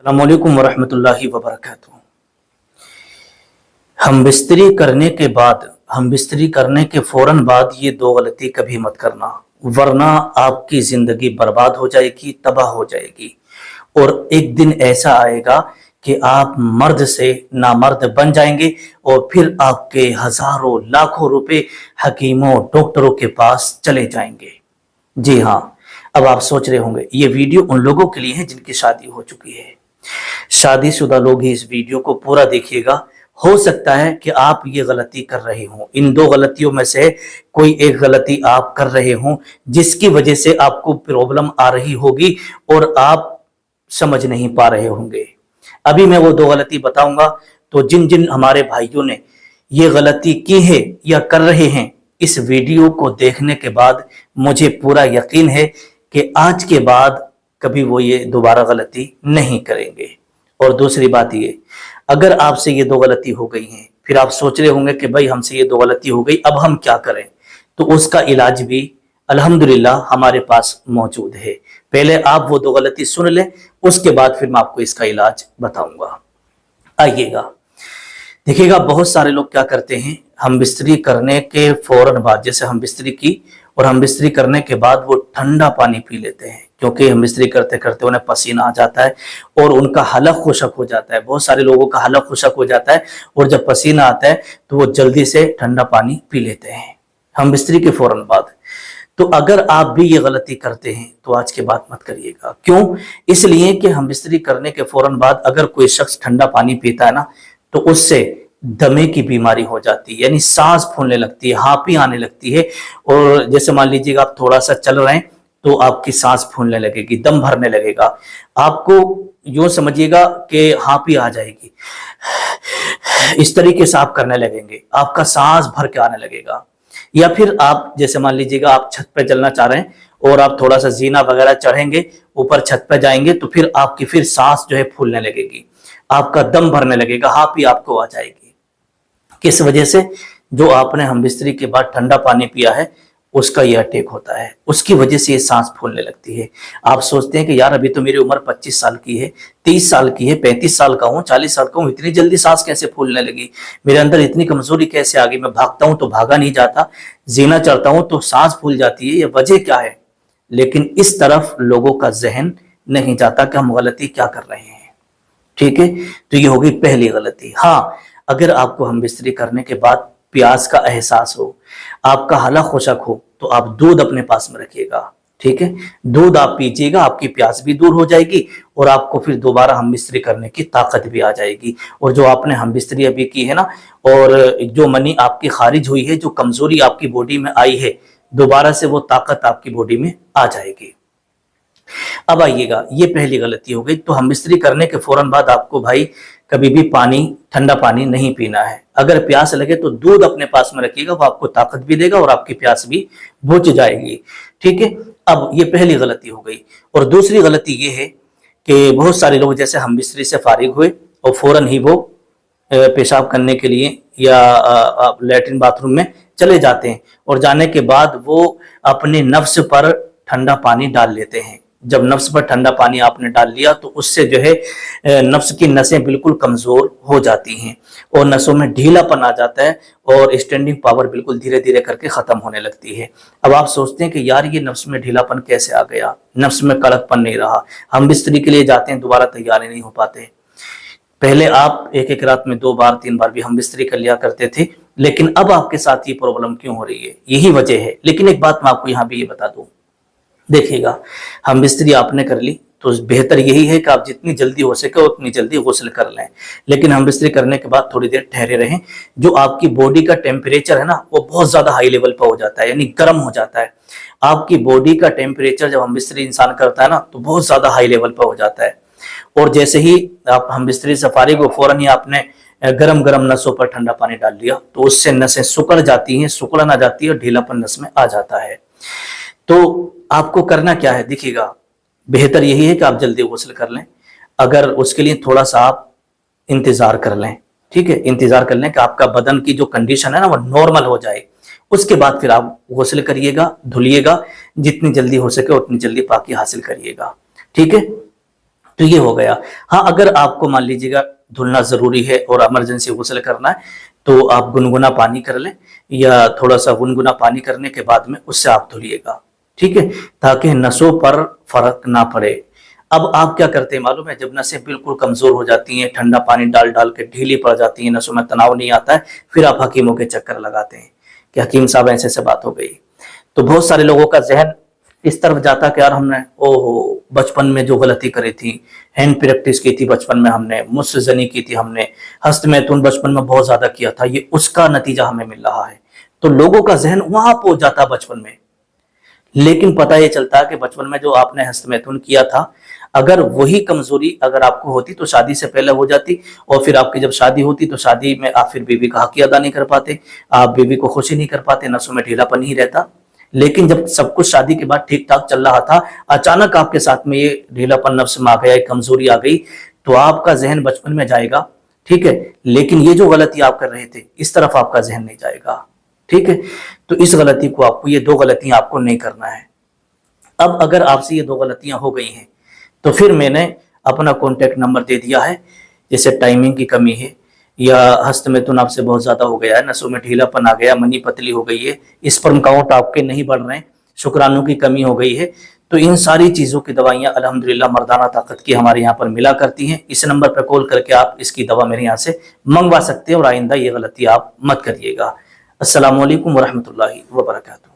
अस्सलामुअलैकुम वरहमतुल्लाहि वबरकातुहू। हम बिस्तरी करने के फौरन बाद ये दो गलती कभी मत करना, वरना आपकी जिंदगी बर्बाद हो जाएगी, तबाह हो जाएगी। और एक दिन ऐसा आएगा कि आप मर्द से नामर्द बन जाएंगे और फिर आपके हजारों लाखों रुपए हकीमों डॉक्टरों के पास चले जाएंगे। जी हाँ, अब आप सोच रहे होंगे ये वीडियो उन लोगों के लिए है जिनकी शादी हो चुकी है। शादीशुदा लोग ही इस वीडियो को पूरा देखिएगा। हो सकता है कि आप ये गलती कर रहे हो, इन दो गलतियों में से कोई एक गलती आप कर रहे हो जिसकी वजह से आपको प्रॉब्लम आ रही होगी और आप समझ नहीं पा रहे होंगे। अभी मैं वो दो गलती बताऊंगा, तो जिन जिन हमारे भाइयों ने ये गलती की है या कर रहे हैं, इस वीडियो को देखने के बाद मुझे पूरा यकीन है कि आज के बाद कभी वो ये दोबारा गलती नहीं करेंगे। और दूसरी बात ये, अगर आपसे ये दो गलती हो गई हैं, फिर आप सोच रहे होंगे कि भाई हमसे ये दो गलती हो गई, अब हम क्या करें, तो उसका इलाज भी अल्हम्दुलिल्लाह हमारे पास मौजूद है। पहले आप वो दो गलती सुन लें, उसके बाद फिर मैं आपको इसका इलाज बताऊंगा। आइएगा, देखिएगा, बहुत सारे लोग क्या करते हैं, हम बिस्तरी करने के फौरन बाद, जैसे हम बिस्तरी की और हम बिस्तरी करने के बाद वो ठंडा पानी पी लेते हैं, क्योंकि हम बिस्तरी करते करते उन्हें पसीना आ जाता है और उनका हलक खुशक हो जाता है। बहुत सारे लोगों का हलक खुशक हो जाता है और जब पसीना आता है तो वो जल्दी से ठंडा पानी पी लेते हैं हम बिस्तरी के फौरन बाद। तो अगर आप भी ये गलती करते हैं तो आज के बाद मत करिएगा। क्यों? इसलिए कि हम बिस्तरी करने के फौरन बाद अगर कोई शख्स ठंडा पानी पीता है ना, तो उससे दमे की बीमारी हो जाती है, यानी सांस फूलने लगती है, हांपी आने लगती है। और जैसे मान लीजिएगा आप थोड़ा सा चल रहे हैं तो आपकी सांस फूलने लगेगी, दम भरने लगेगा, आपको यूं समझिएगा कि हांपी आ जाएगी, इस तरीके से आप करने लगेंगे, आपका सांस भर के आने लगेगा। या फिर आप जैसे मान लीजिएगा आप छत पे चलना चाह रहे हैं और आप थोड़ा सा जीना वगैरह चढ़ेंगे, ऊपर छत पे जाएंगे, तो फिर आपकी फिर सांस जो है फूलने लगेगी, आपका दम भरने लगेगा, हांपी आपको आ जाएगी। किस वजह से? जो आपने हम बिस्तरी के बाद ठंडा पानी पिया है उसका यह अटैक होता है, उसकी वजह से ये सांस फूलने लगती है। आप सोचते हैं कि यार अभी तो मेरी उम्र 25 साल की है, 30 साल की है, 35 साल का हूँ, 40 साल का हूँ, इतनी जल्दी सांस कैसे फूलने लगी, मेरे अंदर इतनी कमजोरी कैसे आ गई, मैं भागता हूँ तो भागा नहीं जाता, जीना चढ़ता हूँ तो सांस फूल जाती है, ये वजह क्या है? लेकिन इस तरफ लोगों का जहन नहीं जाता कि हम गलती क्या कर रहे हैं। ठीक है, तो ये होगी पहली गलती। हाँ, अगर आपको हम बिस्तरी करने के बाद प्यास का एहसास हो, आपका हला खुशक हो, तो आप दूध अपने पास में रखिएगा। ठीक है, दूध आप पीजिएगा, आपकी प्यास भी दूर हो जाएगी और आपको फिर दोबारा हम बिस्तरी करने की ताकत भी आ जाएगी। और जो आपने हम बिस्तरी अभी की है ना, और जो मनी आपकी खारिज हुई है, जो कमजोरी आपकी बॉडी में आई है, दोबारा से वो ताकत आपकी बॉडी में आ जाएगी। अब आइएगा, ये पहली गलती हो गई। तो हम बिस्तरी करने के फौरन बाद आपको भाई कभी भी पानी, ठंडा पानी नहीं पीना है। अगर प्यास लगे तो दूध अपने पास में रखिएगा, वो आपको ताकत भी देगा और आपकी प्यास भी बुझ जाएगी। ठीक है, अब ये पहली गलती हो गई। और दूसरी गलती ये है कि बहुत सारे लोग जैसे हम बिस्तरी से फारिग हुए और फौरन ही वो पेशाब करने के लिए या लैट्रिन बाथरूम में चले जाते हैं और जाने के बाद वो अपने नफ्स पर ठंडा पानी डाल लेते हैं। जब नफ्स पर ठंडा पानी आपने डाल लिया तो उससे जो है नफ्स की नसें बिल्कुल कमजोर हो जाती हैं और नसों में ढीलापन आ जाता है और स्टैंडिंग पावर बिल्कुल धीरे धीरे करके खत्म होने लगती है। अब आप सोचते हैं कि यार ये नफ्स में ढीलापन कैसे आ गया, नफ्स में कड़कपन नहीं रहा, हम बिस्तरी के लिए जाते हैं दोबारा तैयार नहीं हो पाते। पहले आप एक एक रात में 2 बार 3 बार भी हम बिस्तरी कर लिया करते थे, लेकिन अब आपके साथ ये प्रॉब्लम क्यों हो रही है? यही वजह है। लेकिन एक बात मैं आपको यहाँ भी ये बता दूं, देखिएगा, हम बिस्तरी आपने कर ली तो बेहतर यही है कि आप जितनी जल्दी हो सके उतनी जल्दी गुस्ल कर लें। लेकिन हम बिस्तरी करने के बाद थोड़ी देर ठहरे रहें। जो आपकी बॉडी का टेम्परेचर है ना, वो बहुत ज्यादा हाई लेवल पर हो जाता है, यानी गर्म हो जाता है। आपकी बॉडी का टेम्परेचर जब हम बिस्तरी इंसान करता है ना, तो बहुत ज्यादा हाई लेवल पर हो जाता है। और जैसे ही आप हम बिस्तरी से फारिग हो, फौरन ही आपने गरम गरम नसों पर ठंडा पानी डाल लिया, तो उससे नसें सिकुड़ जाती हैं, सिकुड़न आ जाती है और ढीलापन नस में आ जाता है। तो आपको करना क्या है? देखिएगा, बेहतर यही है कि आप जल्दी गुस्ल कर लें। अगर उसके लिए थोड़ा सा आप इंतजार कर लें, ठीक है, इंतजार कर लें कि आपका बदन की जो कंडीशन है ना वो नॉर्मल हो जाए, उसके बाद फिर आप गुस्ल करिएगा, धुलिएगा, जितनी जल्दी हो सके उतनी जल्दी पाकी हासिल करिएगा। ठीक है, तो تو یہ ہو گیا. ہاں اگر آپ کو مان لیجیے گا دھلنا ضروری ہے اور ایمرجنسی غسل کرنا ہے تو آپ گنگنا پانی کر لیں یا تھوڑا سا گنگنا پانی کرنے کے بعد میں اس سے آپ دھلیے گا, ٹھیک ہے, تاکہ نسوں پر فرق نہ پڑے. اب آپ کیا کرتے ہیں معلوم ہے, جب نسیں بالکل کمزور ہو جاتی ہیں, ٹھنڈا پانی ڈال ڈال کے ڈھیلی پڑ جاتی ہیں, نسوں میں تناؤ نہیں آتا ہے, پھر آپ حکیموں کے چکر لگاتے ہیں کہ حکیم صاحب ایسے سے بات ہو گئی. تو بہت سارے لوگوں کا ذہن اس طرف جاتا کہ یار ہم نے بچپن میں جو غلطی کری تھی, ہینڈ پریکٹس کی تھی بچپن میں, ہم نے مس زنی کی تھی, ہم نے ہست میتون بچپن میں بہت زیادہ کیا تھا, یہ اس کا نتیجہ ہمیں مل رہا ہے. تو لوگوں کا ذہن وہاں پہنچ جاتا بچپن میں, لیکن پتہ یہ چلتا ہے کہ بچپن میں جو آپ نے ہست میتون کیا تھا, اگر وہی کمزوری اگر آپ کو ہوتی تو شادی سے پہلے ہو جاتی, اور پھر آپ کی جب شادی ہوتی تو شادی میں آپ پھر بیوی کا حق ادا نہیں کر پاتے, آپ بیوی کو خوشی نہیں کر پاتے, نسوں میں ڈھیلا پن ہی رہتا. لیکن جب سب کچھ شادی کے بعد ٹھیک ٹھاک چل رہا تھا, اچانک آپ کے ساتھ میں یہ ڈھیلا پن نفس میں آ گیا, ایک کمزوری آ گئی, تو آپ کا ذہن بچپن میں جائے گا, ٹھیک ہے, لیکن یہ جو غلطی آپ کر رہے تھے اس طرف آپ کا ذہن نہیں جائے گا, ٹھیک ہے. تو اس غلطی کو آپ کو, یہ دو غلطیاں آپ کو نہیں کرنا ہے. اب اگر آپ سے یہ دو غلطیاں ہو گئی ہیں تو پھر میں نے اپنا کانٹیکٹ نمبر دے دیا ہے. جیسے ٹائمنگ کی کمی ہے یا ہست میتون آپ سے بہت زیادہ ہو گیا ہے, نسوں میں ڈھیلا پن آ گیا, منی پتلی ہو گئی ہے, اسپرم کاؤنٹ آپ کے نہیں بڑھ رہے ہیں, شکرانوں کی کمی ہو گئی ہے, تو ان ساری چیزوں کی دوائیاں الحمدللہ مردانہ طاقت کی ہمارے یہاں پر ملا کرتی ہیں. اس نمبر پہ کال کر کے آپ اس کی دوا میرے یہاں سے منگوا سکتے ہیں, اور آئندہ یہ غلطی آپ مت کریے گا. السلام علیکم ورحمۃ اللہ وبرکاتہ.